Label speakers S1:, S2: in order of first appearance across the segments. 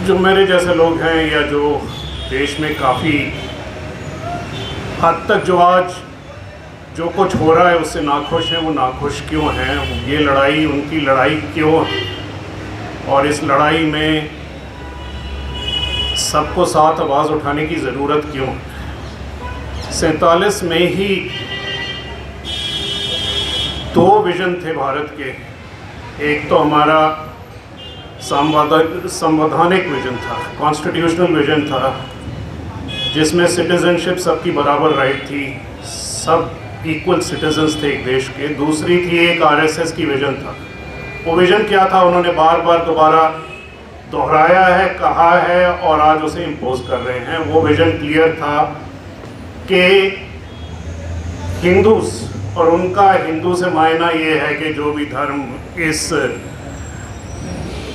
S1: जो मेरे जैसे लोग हैं या जो देश में काफ़ी हद तक जो आज जो कुछ हो रहा है उससे नाखुश हैं, वो नाखुश क्यों हैं, ये लड़ाई उनकी लड़ाई क्यों है, और इस लड़ाई में सबको साथ आवाज़ उठाने की ज़रूरत क्यों है। 47 में ही 2 विज़न थे भारत के। एक तो हमारा संवैधानिक विज़न था, कॉन्स्टिट्यूशनल विज़न था, जिसमें सिटीज़नशिप सबकी बराबर राइट थी, सब इक्वल सिटीजन्स थे एक देश के। दूसरी थी एक आरएसएस की विज़न था। वो विज़न क्या था उन्होंने बार बार दोबारा दोहराया है, कहा है और आज उसे इम्पोज कर रहे हैं। वो विज़न क्लियर था कि हिंदूस, और उनका हिंदू से मायना ये है कि जो भी धर्म इस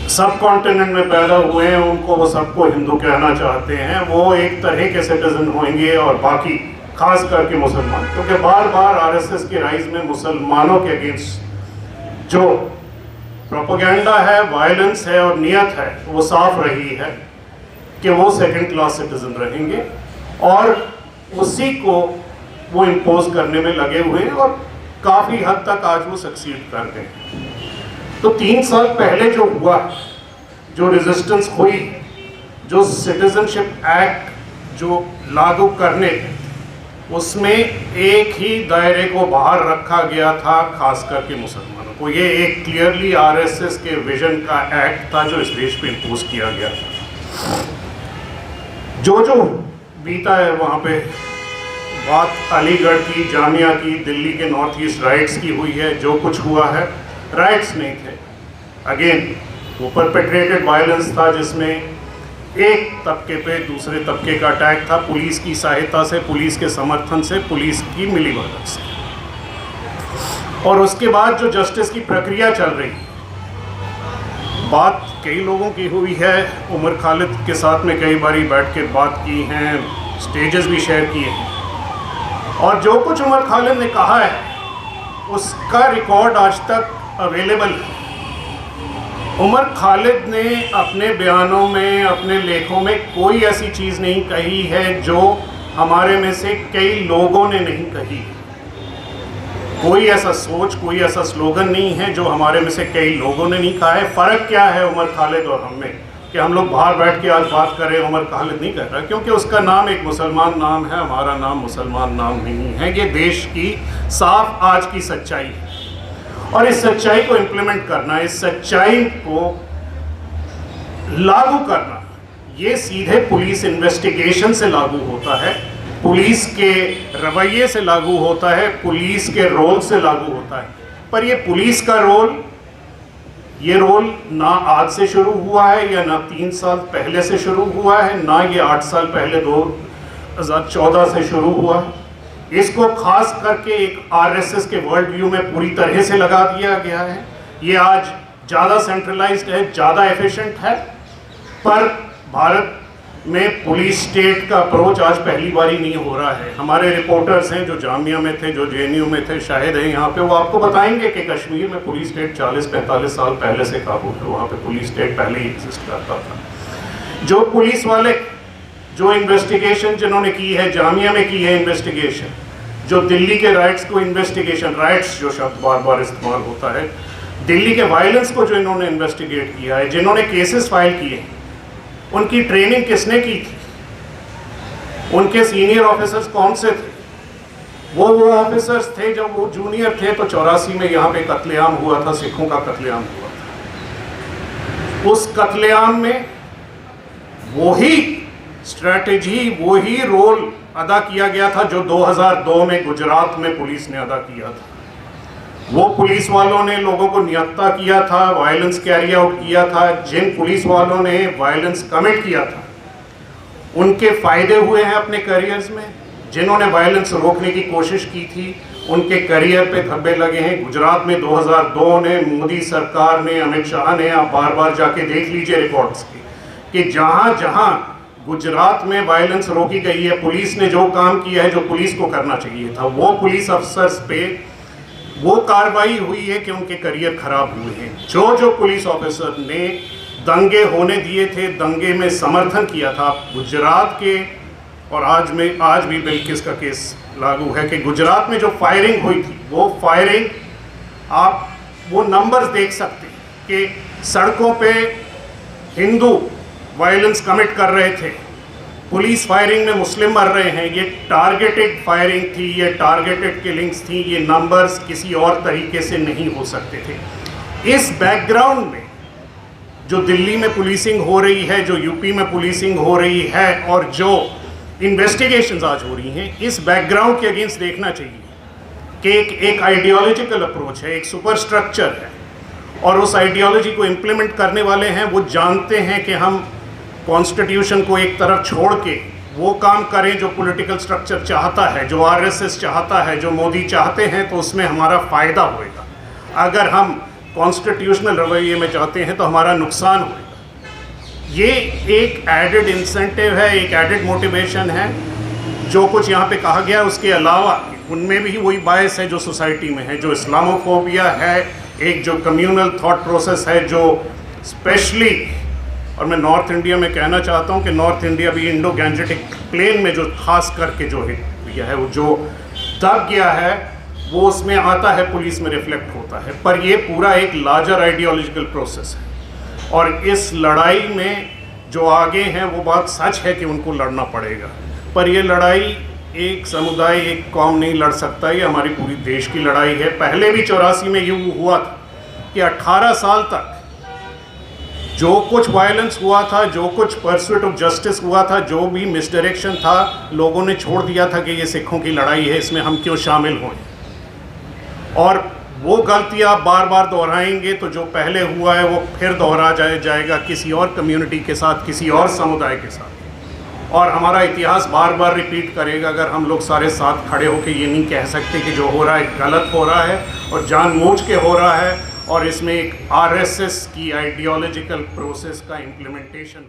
S1: सब कॉन्टिनेंट में पैदा हुए हैं उनको वो सबको हिंदू कहना चाहते हैं। वो एक तरह के सिटीजन होंगे और बाकी खास करके मुसलमान, क्योंकि बार बार आरएसएस के राइज में मुसलमानों के अगेंस्ट जो प्रोपेगेंडा है, वायलेंस है और नियत है वो साफ रही है कि वो सेकंड क्लास सिटीजन रहेंगे, और उसी को वो इम्पोज करने में लगे हुए हैं और काफ़ी हद तक आज वो सक्सीड कर गए। तो 3 साल पहले जो हुआ, जो रेजिस्टेंस हुई, जो सिटीजनशिप एक्ट जो लागू करने, उसमें एक ही दायरे को बाहर रखा गया था, खास करके मुसलमानों को। ये एक क्लियरली आरएसएस के विजन का एक्ट था जो इस देश पे इम्पोज किया गया था। जो बीता है वहाँ पे, बात अलीगढ़ की, जामिया की, दिल्ली के नॉर्थ ईस्ट राइट्स की हुई है। जो कुछ हुआ है राइट्स नहीं थे, अगेन वो परपेट्रेटेड वायलेंस था जिसमें एक तबके पे दूसरे तबके का अटैक था, पुलिस की सहायता से, पुलिस के समर्थन से, पुलिस की मिलीभगत से। और उसके बाद जो जस्टिस की प्रक्रिया चल रही, बात कई लोगों की हुई है, उमर खालिद के साथ में कई बारी बैठ के बात की हैं, स्टेजेस भी शेयर किए हैं, और जो कुछ उमर खालिद ने कहा है उसका रिकॉर्ड आज तक अवेलेबल है। उमर खालिद ने अपने बयानों में, अपने लेखों में कोई ऐसी चीज़ नहीं कही है जो हमारे में से कई लोगों ने नहीं कही। कोई ऐसा सोच, कोई ऐसा स्लोगन नहीं है जो हमारे में से कई लोगों ने नहीं कहा है। फ़र्क क्या है उमर खालिद और हम में, कि हम लोग बाहर बैठ के आज बात कर रहे हैं, उमर खालिद नहीं कर रहा, क्योंकि उसका नाम एक मुसलमान नाम है, हमारा नाम मुसलमान नाम नहीं है। ये देश की साफ आज की सच्चाई है, और इस सच्चाई को इम्प्लीमेंट करना, इस सच्चाई को लागू करना, ये सीधे पुलिस इन्वेस्टिगेशन से लागू होता है, पुलिस के रवैये से लागू होता है, पुलिस के रोल से लागू होता है। पर ये पुलिस का रोल, ये रोल ना आज से शुरू हुआ है, या ना 3 साल पहले से शुरू हुआ है, ना ये 8 साल पहले 2014 से शुरू हुआ है। इसको खास करके एक आरएसएस के वर्ल्ड व्यू में पूरी तरह से लगा दिया गया है। ये आज ज़्यादा सेंट्रलाइज्ड है, ज़्यादा एफिशिएंट है, पर भारत में पुलिस स्टेट का अप्रोच आज पहली बारी नहीं हो रहा है। हमारे रिपोर्टर्स हैं जो जामिया में थे, जो जेएनयू में थे, शायद हैं यहाँ पे, वो आपको बताएंगे कि कश्मीर में पुलिस स्टेट 40-45 साल पहले से काबू है, वहाँ पे पुलिस स्टेट पहले ही एग्जिस्ट करता था। जो पुलिस वाले, जो इन्वेस्टिगेशन जिन्होंने की है, जामिया में की है इन्वेस्टिगेशन, जो दिल्ली के राइट्स को इन्वेस्टिगेशन, राइट्स जो शब्द बार बार इस्तेमाल होता है, दिल्ली के वायलेंस को जो इन्होंने इन्वेस्टिगेट किया है, जिन्होंने केसेस फाइल किए, उनकी ट्रेनिंग किसने की थी, उनके सीनियर ऑफिसर्स कौन से थे? वो ऑफिसर्स थे जब वो जूनियर थे तो 84 में यहाँ पे कत्लेआम हुआ था, सिखों का कत्लेआम हुआ था। उस कत्लेआम में वही स्ट्रैटेजी, वही रोल अदा किया गया था जो 2002 में गुजरात में पुलिस ने अदा किया था। वो पुलिस वालों ने लोगों को निहत्था किया था, वायलेंस कैरी आउट किया था। जिन पुलिस वालों ने वायलेंस कमिट किया था उनके फ़ायदे हुए हैं अपने करियर्स में, जिन्होंने वायलेंस रोकने की कोशिश की थी उनके करियर पे धब्बे लगे हैं। गुजरात में 2002 ने मोदी सरकार ने, अमित शाह ने, आप बार बार जाके देख लीजिए रिकॉर्ड्स की, कि जहाँ जहाँ गुजरात में वायलेंस रोकी गई है, पुलिस ने जो काम किया है जो पुलिस को करना चाहिए था, वो पुलिस अफसर्स पे वो कार्रवाई हुई है कि उनके करियर खराब हुए हैं। जो पुलिस ऑफिसर ने दंगे होने दिए थे, दंगे में समर्थन किया था। गुजरात के, और आज भी बिल्किस का केस लागू है कि गुजरात में जो फायरिंग हुई थी, वो फायरिंग आप वो नंबर्स देख सकते हैं कि सड़कों पे हिंदू वायलेंस कमिट कर रहे थे, पुलिस फायरिंग में मुस्लिम मर रहे हैं। ये टारगेटेड फायरिंग थी, ये टारगेटेड किलिंग्स थी, ये नंबर्स किसी और तरीके से नहीं हो सकते थे। इस बैकग्राउंड में जो दिल्ली में पुलिसिंग हो रही है, जो यूपी में पुलिसिंग हो रही है और जो इन्वेस्टिगेशंस आज हो रही हैं, इस बैकग्राउंड के अगेंस्ट देखना चाहिए कि एक आइडियोलॉजिकल अप्रोच है, एक सुपर स्ट्रक्चर है, और उस आइडियोलॉजी को इम्प्लीमेंट करने वाले हैं वो जानते हैं कि हम कॉन्स्टिट्यूशन को एक तरफ छोड़ के वो काम करें जो पॉलिटिकल स्ट्रक्चर चाहता है, जो आरएसएस चाहता है, जो मोदी चाहते हैं, तो उसमें हमारा फ़ायदा होएगा। अगर हम कॉन्स्टिट्यूशनल रवैये में जाते हैं तो हमारा नुकसान होएगा। ये एक एडेड इंसेंटिव है, एक एडेड मोटिवेशन है। जो कुछ यहाँ पे कहा गया उसके अलावा उनमें भी वही बायस है जो सोसाइटी में है, जो इस्लामोफोबिया है, एक जो कम्युनल थॉट प्रोसेस है, जो स्पेशली, और मैं नॉर्थ इंडिया में कहना चाहता हूँ कि नॉर्थ इंडिया भी इंडो गैंजेटिक प्लेन में जो खास करके जो है वो जो दब गया है, वो उसमें आता है, पुलिस में रिफ्लेक्ट होता है। पर ये पूरा एक लार्जर आइडियोलॉजिकल प्रोसेस है, और इस लड़ाई में जो आगे हैं वो बात सच है कि उनको लड़ना पड़ेगा। पर ये लड़ाई एक समुदाय, एक कौम नहीं लड़ सकता, ये हमारी पूरी देश की लड़ाई है। पहले भी 84 में यूँ हुआ था कि 18 साल तक जो कुछ वायलेंस हुआ था, जो कुछ परस्यूट ऑफ जस्टिस हुआ था, जो भी मिसडायरेक्शन था, लोगों ने छोड़ दिया था कि ये सिखों की लड़ाई है, इसमें हम क्यों शामिल हों। और वो गलतियाँ बार बार दोहराएंगे तो जो पहले हुआ है वो फिर दोहरा जाएगा किसी और कम्युनिटी के साथ, किसी और समुदाय के साथ, और हमारा इतिहास बार बार रिपीट करेगा अगर हम लोग सारे साथ खड़े होकर ये नहीं कह सकते कि जो हो रहा है गलत हो रहा है और जानबूझ के हो रहा है, और इसमें एक आरएसएस की आइडियोलॉजिकल प्रोसेस का इम्प्लीमेंटेशन